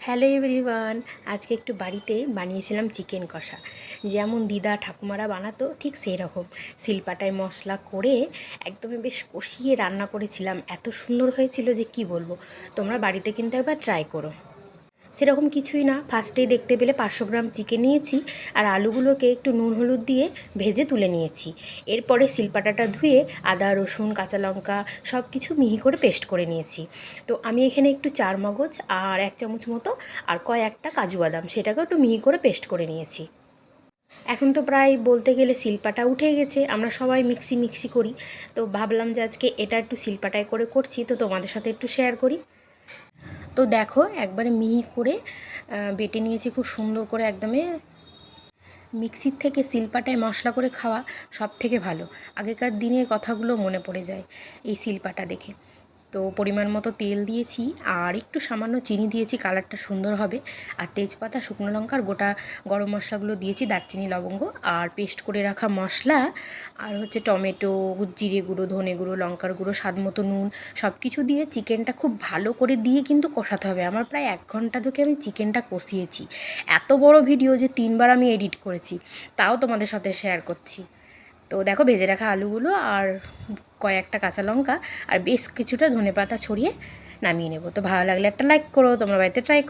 Hello everyone, আজকে একটু বাড়িতে বানিয়েছিলাম চিকেন কষা। যেমন দিদা ঠাকুমারা বানাতো ঠিক সেই রকম শিলপাটায় মশলা করে একদমই বেশ কষিয়ে রান্না করেছিলাম। এত সুন্দর হয়েছিল যে কি বলবো। তোমরা বাড়িতে কিন্তু একবার ট্রাই করো। সেরকম কিছুই না, ফার্স্টেই দেখতে পেলে 500 গ্রাম চিকেন নিয়েছি আর আলুগুলোকে একটু নুন হলুদ দিয়ে ভেজে তুলে নিয়েছি। এরপরে শিলপাটাটা ধুয়ে আদা রসুন কাঁচা লঙ্কা সব কিছু মিহি করে পেস্ট করে নিয়েছি। তো আমি এখানে একটু চার মগজ আর 1 চামচ মতো আর কয়েকটা কাজু বাদাম সেটাকেও একটু মিহি করে পেস্ট করে নিয়েছি। এখন তো প্রায় বলতে গেলে শিলপাটা উঠে গেছে, আমরা সবাই মিক্সি করি। তো ভাবলাম যে আজকে এটা একটু শিলপাটায় করে করছি, তো তোমাদের সাথে একটু শেয়ার করি। তো দেখো একবারে মিহি করে বেটে নিয়েছি খুব সুন্দর করে। একদমই মিক্সির থেকে শিলপাটায় মশলা করে খাওয়া সব থেকে ভালো। আগেকার দিনের কথাগুলো মনে পড়ে যায় এই শিলপাটা দেখে। তো পরিমাণ মতো তেল দিয়েছি আর একটু সামান্য চিনি দিয়েছি, কালারটা সুন্দর হবে। আর তেজপাতা শুকনো লঙ্কা আর গোটা গরম মশলাগুলো দিয়েছি, দারচিনি লবঙ্গ আর পেস্ট করে রাখা মশলা আর হচ্ছে টমেটো, জিরে গুঁড়ো, ধনে গুঁড়ো, লঙ্কার গুঁড়ো, স্বাদ মতো নুন সব কিছু দিয়ে চিকেনটা খুব ভালো করে দিয়ে কিন্তু কষাতে হবে। আমার প্রায় 1 ঘন্টা ধরে আমি চিকেনটা কষিয়েছি। এত বড় ভিডিও যে 3বার আমি এডিট করেছি, তাও তোমাদের সাথে শেয়ার করছি। তো দেখো ভেজে রাখা আলুগুলো আর কয়েকটা কাঁচা লঙ্কা আর বেশ কিছুটা ধনেপাতা ছড়িয়ে নামিয়ে নেব। তো ভালো লাগলে একটা লাইক করো, তোমরা বাড়িতে ট্রাই করো।